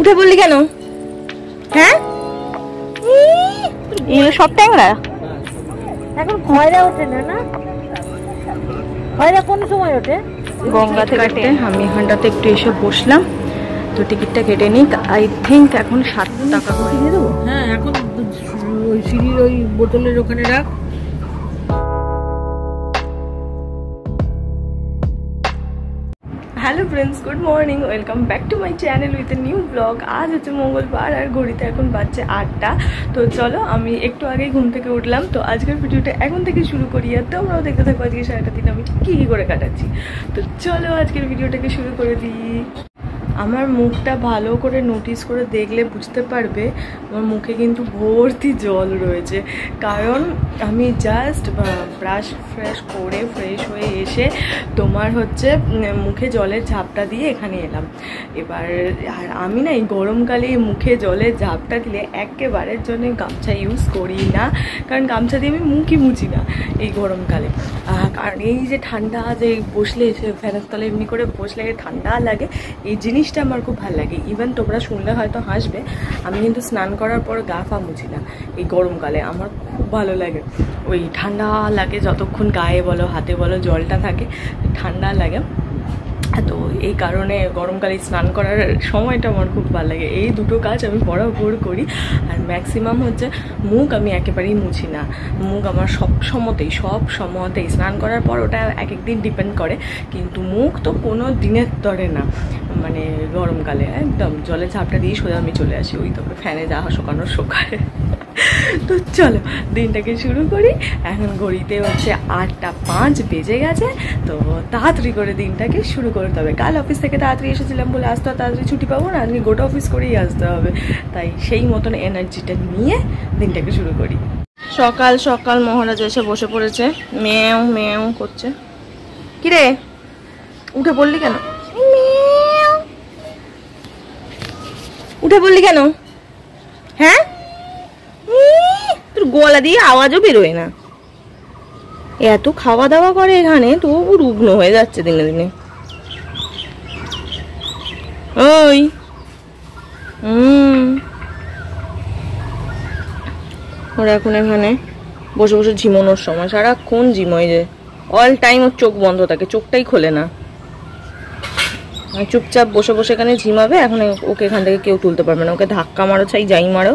উঠে পড়লি কেন? হ্যাঁ, এগুলো সব ট্যাংরা। এখন খয়রা ওঠে না, না খয়রা কোন সময় ওঠে? গঙ্গা থেকে আমি এখানটাতে একটু এসে বসলাম, তো টিকিটটা কেটে নিই। আই থিঙ্ক এখন 7 টাকা করে দিয়ে দেবো। হ্যাঁ, এখন ওই সিঁড়ির ওই বোতলের ওখানে রাখ। Hello friends, good morning, welcome back to my channel with a new blog. আজ হচ্ছে মঙ্গলবার আর ঘড়িতে এখন বাজছে 8টা। তো চলো, আমি একটু আগেই ঘুম থেকে উঠলাম, তো আজকের ভিডিওটা এখন থেকে শুরু করি আর তোমরাও দেখতে থাকবো আজকে সারাটা দিন আমি কী কী করে কাটাচ্ছি। তো চলো আজকের ভিডিওটাকে শুরু করে দিই। আমার মুখটা ভালো করে নোটিস করে দেখলে বুঝতে পারবে আমার মুখে কিন্তু ভর্তি জল রয়েছে, কারণ আমি জাস্ট ব্রাশ ফ্রেশ করে ফ্রেশ হয়ে এসে তোমার হচ্ছে মুখে জলের ঝাপটা দিয়ে এখানে এলাম। এবার আর আমি না এই গরমকালে মুখে জলের ঝাপটা দিলে একেবারের জন্য গামছা ইউজ করি না, কারণ গামছা দিয়ে আমি মুখই মুছি না এই গরমকালে। কারণ এই যে ঠান্ডা, যে বসলে এসে ফ্যানের তলে এমনি করে বসলে ঠান্ডা লাগে, এই জিনিসটা আমার খুব ভালো লাগে। ইভেন তোমরা শুনলে হয়তো হাসবে, আমি কিন্তু স্নান করার পর গা ফা মুছি না এই গরমকালে। আমার খুব ভালো লাগে, ওই ঠান্ডা লাগে যতক্ষণ গায়ে বলো হাতে বলো জলটা থাকে, ঠান্ডা লাগে। তো এই কারণে গরমকালে স্নান করার সময়টা আমার খুব ভালো লাগে। এই দুটো কাজ আমি বরাবর করি। আর ম্যাক্সিমাম হচ্ছে মুখ আমি একেবারেই মুছি না। মুখ আমার সব সময়তেই স্নান করার পর ওটা এক এক দিন ডিপেন্ড করে, কিন্তু মুখ তো কোনো দিনের তরে না। মানে গরমকালে একদম জলে ঝাপটা দিয়ে সোজা আমি চলে আসি, ওই তবে ফ্যানে যা শোকানোর শোকায়। তো চলো দিনটাকে শুরু করি। এখন ঘড়িতে হচ্ছে 8:05 বেজে গেছে, তো তাড়াতাড়ি করে দিনটাকে শুরু করতে হবে। কাল অফিস থেকে তাড়াতাড়ি এসেছিলাম বলে আজ তো তাড়াতাড়ি ছুটি পাবো না, আজকে গোটা অফিস করেই আসতে হবে, তাই সেই মতন এনার্জিটা নিয়ে দিনটাকে শুরু করি। সকাল সকাল মহারাজ এসে বসে পড়েছে, মেও মেও করছে। কিরে উঠে পড়লি কেন? উঠে পড়লি কেন? হ্যাঁ, তোর গলা দিয়ে আওয়াজও বেরোয় না। এত খাওয়া দাওয়া করে এখানে, তবু রুগ্ন হয়ে যাচ্ছে দিনে দিনে। ওই ওরা এখন এখানে বসে বসে ঝিমোনোর সময়, সারাক্ষণ ঝিমোয়, যে অল টাইম ওর চোখ বন্ধ থাকে, চোখটাই খোলে না। চুপচাপ বসে বসে এখানে ঝিমাবে। এখন ওকে এখান থেকে কেউ তুলতে পারবে না, ওকে ধাক্কা মারো চাই যাই মারো,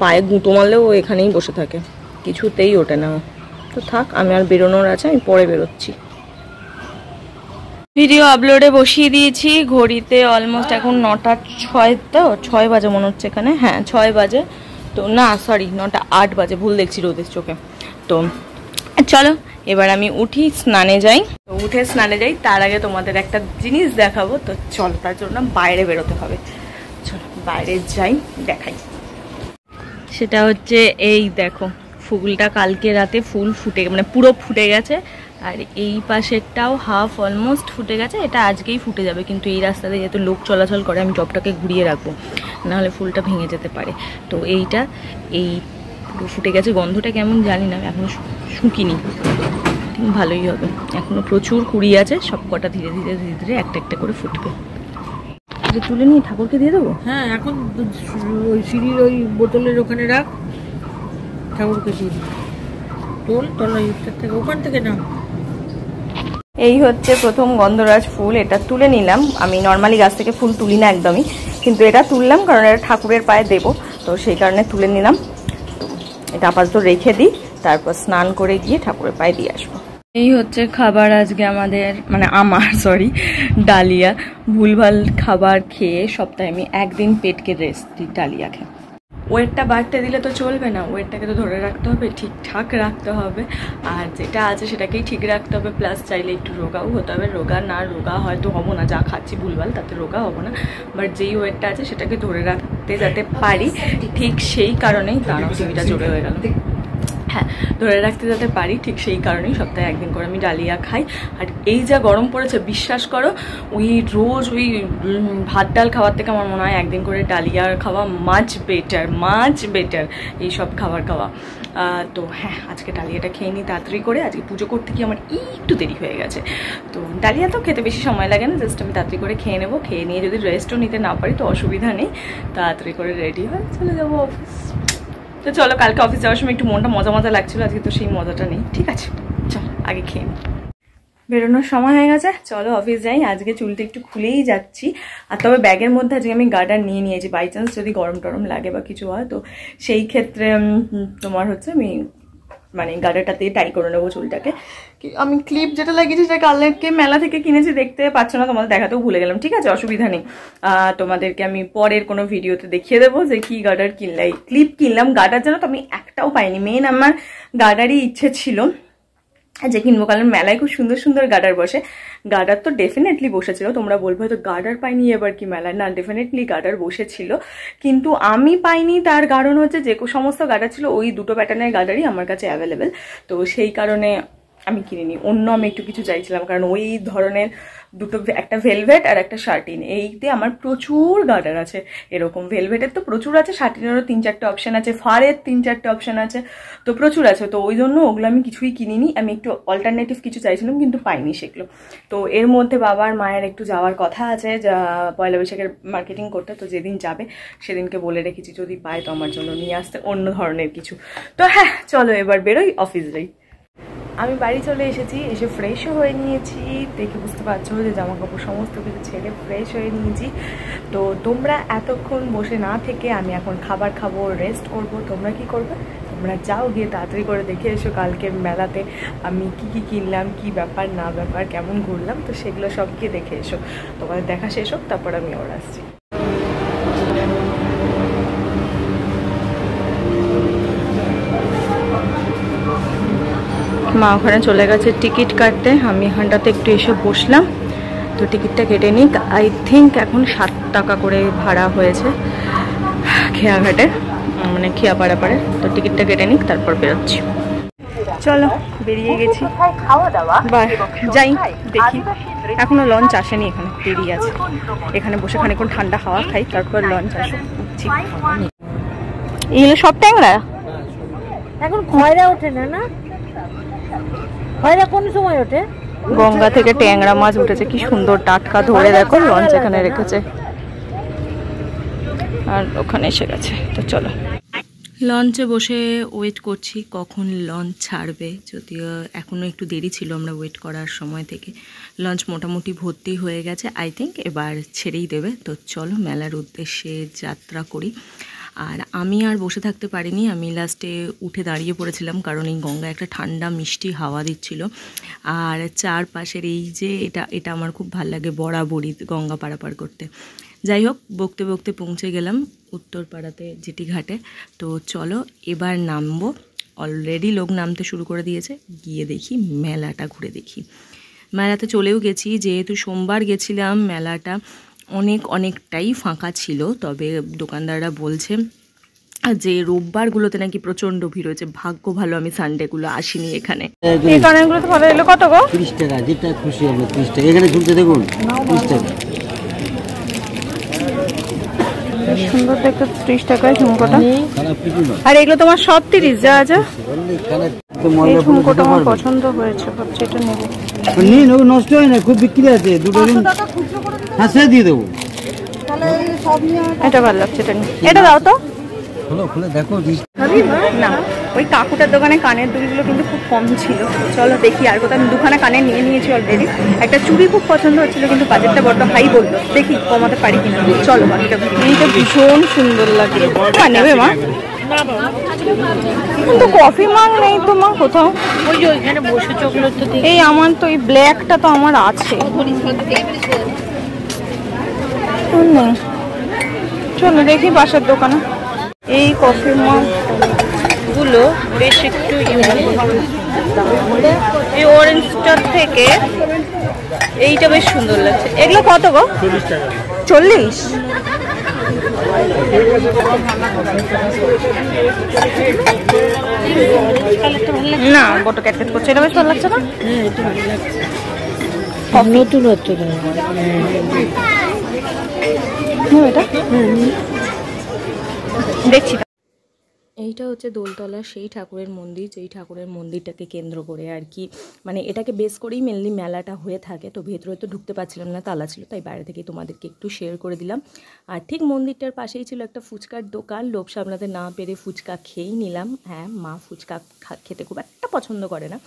পায়ে গুঁতো মারলেও ও এখানেই বসে থাকে, কিছুতেই ওঠে না। তো থাক, আমি আর বেরোনোর আছে, আমি পরে বেরোচ্ছি। ভিডিও আপলোডে বসিয়ে দিয়েছি। ঘড়িতে অলমোস্ট এখন 9:06, তো 6 বাজে মনে হচ্ছে এখানে। হ্যাঁ 6 বাজে, তো না সরি 9:08 বাজে, ভুল দেখছি রোদের চোখে। তো চলো এবার আমি উঠি, স্নানে যাই। তো উঠে স্নানে যাই, তার আগে তোমাদের একটা জিনিস দেখাবো। তো চলো, তার জন্য বাইরে বেরোতে হবে। চলো বাইরে যাই, দেখাই। সেটা হচ্ছে এই দেখো, ফুলটা কালকে রাতে ফুল ফুটে মানে পুরো ফুটে গেছে, আর এই পাশেরটাও হাফ অলমোস্ট ফুটে গেছে। এটা আজকেই ফুটে যাবে, কিন্তু এই রাস্তাতে যেহেতু লোক চলাচল করে আমি টবটাকে ঘুরিয়ে রাখবো, নাহলে ফুলটা ভেঙে যেতে পারে। তো এইটা এই পুরো ফুটে গেছে, গন্ধটা কেমন জানি না, এখনো শুকিনি, ঠিক ভালোই হবে। এখনো প্রচুর কুড়ি আছে, সব কটা ধীরে ধীরে ধীরে ধীরে একটা একটা করে ফুটবে। তুলে নিয়ে ঠাকুরকে দিয়ে দেবো। হ্যাঁ, এখন ওই সিঁড়ির ওই বোতলের ওখানে রাখ, ঠাকুরকে দিয়ে দিই। তোল তলায় থেকে, ওখান থেকে না। এই হচ্ছে প্রথম গন্ধরাজ ফুল, এটা তুলে নিলাম। আমি নর্মালি গাছ থেকে ফুল তুলি না একদমই, কিন্তু এটা তুললাম কারণ এটা ঠাকুরের পায়ে দেবো, তো সেই কারণে তুলে নিলাম। এটা আপাতত রেখে দিই, তারপর স্নান করে গিয়ে ঠাকুরের পায়ে দিয়ে আসবো। এই হচ্ছে খাবার আজকে আমাদের, মানে আমার সরি, ডালিয়া। ভুলভাল খাবার খেয়ে সপ্তাহে আমি একদিন পেটকে রেস্ট দিই ডালিয়া খেয়ে। ওয়েটটা বাড়তে দিলে তো চলবে না, ওয়েটটাকে তো ধরে রাখতে হবে, ঠিকঠাক রাখতে হবে, আর যেটা আছে সেটাকেই ঠিক রাখতে হবে। প্লাস চাইলে একটু রোগাও হতে হবে। রোগা হয়তো হবো না, যা খাচ্ছি ভুলভাল তাতে রোগা হবো না, বাট যেই ওয়েটটা আছে সেটাকে ধরে রাখতে যাতে পারি, ঠিক সেই কারণেই দাঁড়াও টিভিটা জোরে হয়ে গেল। হ্যাঁ, ধরে রাখতে যাতে পারি, ঠিক সেই কারণেই সপ্তাহে একদিন করে আমি ডালিয়া খাই। আর এই যা গরম পড়েছে, বিশ্বাস করো, ওই রোজ ওই ভাত ডাল খাওয়ার থেকে আমার মনে হয় একদিন করে ডালিয়া খাওয়া মাচ বেটার এইসব খাবার খাওয়া। তো হ্যাঁ, আজকে ডালিয়াটা খেয়ে নিই তাড়াতাড়ি করে। আজকে পুজো করতে গিয়ে আমার একটু দেরি হয়ে গেছে, তো ডালিয়া তো খেতে বেশি সময় লাগে না, জাস্ট আমি তাড়াতাড়ি করে খেয়ে নেবো। খেয়ে নিয়ে যদি রেস্টও নিতে না পারি তো অসুবিধা নেই, তাড়াতাড়ি করে রেডি হয়ে চলে যাবো অফিস। তো চলো, কালকে অফিস যাওয়ার সময় একটু মনটা মজা মজা লাগছিল, আজকে তো সেই মজাটা নেই। ঠিক আছে, চল আগে খেয়ে নিই। বেরোনোর সময় হয়ে গেছে, চলো অফিস যাই। আজকে চুলটা একটু খুলেই যাচ্ছি, আর তবে ব্যাগের মধ্যে আজকে আমি গার্ডার নিয়ে নিয়েছি, বাই চান্স যদি গরম টরম লাগে বা কিছু হয় তো সেই ক্ষেত্রে তোমার হচ্ছে আমি মানে গার্ডারটাতেই টাই করে নেবো চুলটাকে। আমি ক্লিপ যেটা লাগিয়েছি সেটা কালকে মেলা থেকে কিনেছি, দেখতে পাচ্ছ না, তোমাদের দেখাতেও ভুলে গেলাম। ঠিক আছে, অসুবিধা নেই, তোমাদেরকে আমি পরের কোনো ভিডিওতে দেখিয়ে দেবো যে কি গার্ডার কিনলাই। ক্লিপ কিনলাম, গার্ডার যেন তো আমি একটাও পাইনি। মেন আমার গার্ডারই ইচ্ছে ছিল যে কিনবো, কারণ মেলায় খুব সুন্দর সুন্দর গার্ডার বসে। গার্ডার তো ডেফিনেটলি বসেছিল, তোমরা বলবো হয়তো গার্ডার পাইনি এবার কি মেলায়, না ডেফিনেটলি গার্ডার বসেছিল, কিন্তু আমি পাইনি। তার কারণ হচ্ছে যে সমস্ত গার্ডার ছিল ওই দুটো প্যাটার্নের গার্ডারই আমার কাছে অ্যাভেলেবেল, তো সেই কারণে আমি কিনিনি। অন্য আমি একটু কিছু চাইছিলাম, কারণ ওই ধরনের দুটো, একটা ভেলভেট আর একটা শার্টিন, এইতে আমার প্রচুর গার্ডার আছে। এরকম ভেলভেটের তো প্রচুর আছে, শার্টিনেরও 3-4টে অপশন আছে, ফারের 3-4টে অপশন আছে, তো প্রচুর আছে। তো ওই জন্য ওগুলো আমি কিছুই কিনিনি, আমি একটু অল্টারনেটিভ কিছু চাইছিলাম কিন্তু পাইনি সেগুলো। তো এর মধ্যে বাবার মায়ের একটু যাওয়ার কথা আছে, যা পয়লা বৈশাখের মার্কেটিং করতে, তো যেদিন যাবে সেদিনকে বলে রেখেছি যদি পায় তো আমার জন্য নিয়ে আসতে অন্য ধরনের কিছু। তো হ্যাঁ, চলো এবার বেরোই, অফিস যাই। আমি বাড়ি চলে এসেছি, এসে ফ্রেশও হয়ে নিয়েছি, দেখে বুঝতে পারছো যে জামা কাপড় সমস্ত কিছু ছেড়ে ফ্রেশ হয়ে নিয়েছি। তো তোমরা এতক্ষণ বসে না থেকে আমি এখন খাবার খাবো, রেস্ট করবো। তোমরা কি করবে? তোমরা যাও, গিয়ে তাড়াতাড়ি করে দেখে এসো কালকে মেলাতে আমি কি কি কিনলাম, কি ব্যাপার না ব্যাপার, কেমন ঘুরলাম, তো সেগুলো সব গিয়ে দেখে এসো। তোমাদের দেখা শেষ হোক, তারপর আমি ওর আসছি। মা ওখানে চলে গেছে টিকিট কাটতে, আমি এখানটাতে একটু এসে বসলাম। তো টিকিটটা কেটে নিই, আই থিঙ্ক এখন 7 টাকা করে ভাড়া হয়েছে খেয়াঘাটে, মানে খেয়াপাড়া পাড়ে। তো টিকিটটা কেটে নিই, তারপর বেরোচ্ছি। চলো বেরিয়ে গেছি, যাই দেখি। এখনো লঞ্চ আসেনি, এখানে দেরি আছে। এখানে বসে খানিকক্ষণ ঠান্ডা হাওয়া খাই, তারপর লঞ্চ আসে। এগুলো সব ট্যাংরা এখন খয়রা ওঠে না, না খয়রা কোন সময় ওঠে? গঙ্গা থেকে ট্যাংরা মাছ উঠেছে, কি সুন্দর টাটকা, ধরে দেখো লঞ্চ এখানে রেখেছে, আর ওখানে এসে গেছে। তো চলো লঞ্চে বসে ওয়েট করছি কখন লঞ্চ ছাড়বে, যদিও এখনও একটু দেরি ছিল আমরা ওয়েট করার সময় থেকে। লঞ্চ মোটামুটি ভর্তি হয়ে গেছে, আই থিঙ্ক এবার ছেড়েই দেবে। তো চলো মেলার উদ্দেশ্যে যাত্রা করি। আর আমি আর বসে থাকতে পারিনি, আমি লাস্টে উঠে দাঁড়িয়ে পড়েছিলাম, কারণ এই গঙ্গা একটা ঠান্ডা মিষ্টি হাওয়া দিচ্ছিল। আর চারপাশের এই যে এটা আমার খুব ভালো লাগে বরাবরই গঙ্গা পারাপার করতে। যাই হোক, বকতে বকতে পৌঁছে গেলাম উত্তরপাড়াতে জেটি ঘাটে। তো চলো এবার নামবো, অলরেডি লোক নামতে শুরু করে দিয়েছে, গিয়ে দেখি মেলাটা ঘুরে দেখি। মেলাতে চলেও গেছি, যেহেতু সোমবার গেছিলাম মেলাটা অনেকটাই ফাঁকা ছিল, তবে দোকানদাররা বলছে যে রোববারগুলোতে নাকি প্রচণ্ড ভিড় হয়েছে। ভাগ্য ভালো আমি সানডেগুলো আসিনি এখানে। এই কানেরগুলো তো ভালো এলো, কত গো? 30 টাকা, যেটা খুশি হবে 30 টাকা। এখানে ঝুলতে দেখুন 30 টাকা। সুন্দর দেখতে, 30 টাকায় ঝুমকোটা। আর এগুলো তোমার সব 30 যা আছে? এই ঝুমকোটা আমার পছন্দ হয়েছে, ভাবছি এটা নেবো। নিন, ও নষ্ট হয় না, খুব বিক্রি আছে, দুটো দিন হ্যাঁ সে দিয়ে দেবো। এটা ভালো লাগছে, এটা নিই। এটা দাও তো, খুলে দেখো। না ওই কাকুটার দোকানে কানের দুলগুলো কিন্তু খুব কম ছিল। চলো দেখি আর কোথাও, দুখানা কানে নিয়ে নিয়েছি অলরেডি। একটা চুড়ি খুব পছন্দ হচ্ছিল, কিন্তু বাজেটটা বড্ড হাই বললো, দেখি কমাতে পারি কিনা। চলো বাকিটা, এইটা ভীষণ সুন্দর লাগে। মা নেবে মা? কিন্তু কফি মাং নেই তো মা কোথাও। ওই যে ওইখানে বসে চকলেট তো এই আমার তো এই ব্ল্যাকটা তো আমার আছে। চলো দেখি পাশের দোকানে। এই কফি মাগ গুলো বেশ একটু ইউনিক, এই অরেঞ্জটার থেকে এইটা বেশ সুন্দর লাগছে। এগুলো কত গো? 40 টাকা। 40? না বড় ক্যাটকেট করছে, এটা বেশ ভালো লাগছে না? হ্যাঁ এটা ভালো লাগছে, নতুনত্ব এটা দেখছি। এইটা হচ্ছে দোলতলা সেই ঠাকুরের মন্দির, যেই ঠাকুরের মন্দিরটাকে কেন্দ্র করে আর কি, মানে এটাকে বেস করেই মেনলি মেলাটা হয়ে থাকে। তো ভেতরে তো ঢুকতে পারছিলাম না, তালা ছিল, তাই বাইরে থেকে তোমাদেরকে একটু শেয়ার করে দিলাম। আর ঠিক মন্দিরটার পাশেই ছিল একটা ফুচকার দোকান, লোভ সামলাতে না পেরে ফুচকা খেয়েই নিলাম। হ্যাঁ, মা ফুচকা খেতে খুব একটা পছন্দ করে না,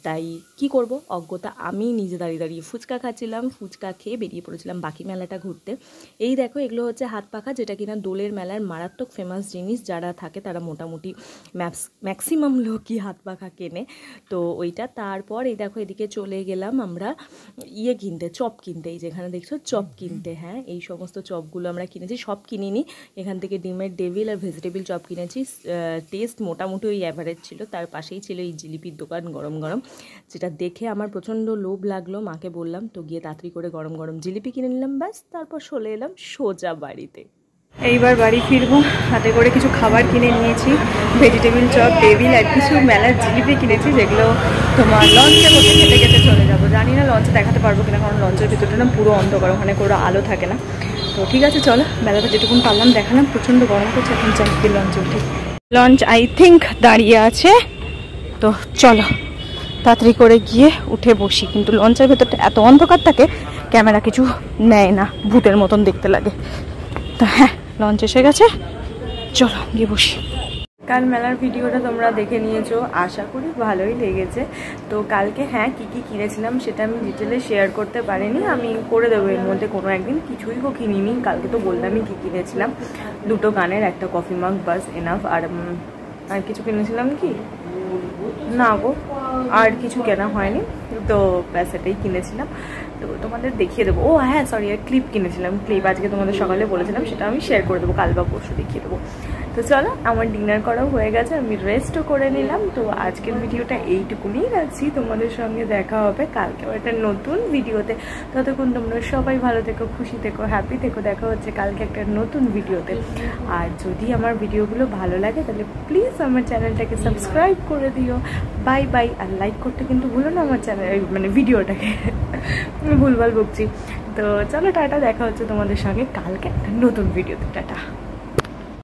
তাই কি করব, অজ্ঞতা আমি নিজে দাঁড়িয়ে ফুচকা খাচ্ছিলাম। ফুচকা খেয়ে বেরিয়ে পড়েছিলাম বাকি মেলাটা ঘুরতে। এই দেখো, এগুলো হচ্ছে হাত পাখা, যেটা কিনা দোলের মেলার মারাত্মক ফেমাস জিনিস। যারা থাকে তারা মোটামুটি ম্যাক্সিমাম লোকই হাত পাখা কেনে, তো ওইটা। তারপর এই দেখো, এদিকে চলে গেলাম আমরা কিনতে, চপ কিনতে। এই যেখানে দেখছো চপ কিনতে, হ্যাঁ এই সমস্ত চপগুলো আমরা কিনেছি, সব কিনিনি। এখান থেকে ডিমের ডেভিল আর ভেজিটেবিল চপ কিনেছি। টেস্ট মোটামুটি ওই অ্যাভারেজ ছিল। তার পাশেই ছিল এই জিলিপির দোকান গরম গরম, যেটা দেখে আমার প্রচণ্ড লোভ লাগলো। মাকে বললাম, তো গিয়ে তাড়াতাড়ি করে গরম গরম জিলিপি কিনে নিলাম, ব্যাস। তারপর চলে এলাম সোজা বাড়িতে। এইবার বাড়ি ফিরবো, হাতে করে কিছু খাবার কিনে নিয়েছি, ভেজিটেবিল চপ, ডেভিল আর কিছু মেলার জিলিপি কিনেছি, যেগুলো তোমার লঞ্চে বসে খেতে খেতে চলে যাবো। জানি না লঞ্চে দেখাতে পারবো কিনা, কারণ লঞ্চের ভিতরটা না পুরো অন্ধকার, ওখানে কোনো আলো থাকে না। তো ঠিক আছে, চলো, বেলাটা যেটুকুন পারলাম দেখালাম। প্রচণ্ড গরম করছে, এখন চাইছি লঞ্চে উঠি। লঞ্চ আই থিঙ্ক দাঁড়িয়ে আছে, তো চলো তাড়াতাড়ি করে গিয়ে উঠে বসি। কিন্তু লঞ্চের ভেতরটা এত অন্ধকার থাকে, ক্যামেরা কিছু নেয় না, ভূতের মতন দেখতে লাগে। তো হ্যাঁ, লঞ্চ এসে গেছে, চলো গিয়ে বসি। কাল মেলার ভিডিওটা তোমরা দেখে নিয়েছো, আশা করি ভালোই লেগেছে। তো কালকে হ্যাঁ কী কী কিনেছিলাম সেটা আমি ডিটেলে শেয়ার করতে পারিনি, আমি করে দেবো এর মধ্যে কোনো একদিন। কিছুই কিনিনি কালকে, তো বললামই কী কিনেছিলাম। 2টো কানের, একটা কফি মাগ, বাস এনাফ। আর কিছু কিনেছিলাম কি না গো, আর কিছু কেনা হয়নি, তো ব্যাস এটাই কিনেছিলাম। তো তোমাদের দেখিয়ে দেবো। ও হ্যাঁ সরি, আর ক্লিপ কিনেছিলাম, ক্লিপ আজকে তোমাদের সকালে বলেছিলাম, সেটা আমি শেয়ার করে দেবো, কাল বা পরশু দেখিয়ে দেবো। তো চলো, আমার ডিনার করাও হয়ে গেছে, আমি রেস্টও করে নিলাম। তো আজকের ভিডিওটা এইটুকুনি রাখছি, তোমাদের সঙ্গে দেখা হবে কালকেও একটা নতুন ভিডিওতে। ততক্ষণ তোমরা সবাই ভালো থেকো, খুশি থেকো, হ্যাপি থেকো। দেখা হচ্ছে কালকে একটা নতুন ভিডিওতে। আর যদি আমার ভিডিওগুলো ভালো লাগে তাহলে প্লিজ আমার চ্যানেলটাকে সাবস্ক্রাইব করে দিও। Bye bye. আর লাইক করতে কিন্তু ভুলো না আমার চ্যানেল, মানে ভিডিওটাকে ভুলভাল বকছি। তো চলো টাটা, দেখা হচ্ছে তোমাদের সঙ্গে কালকে একটা নতুন ভিডিওতে। টাটা।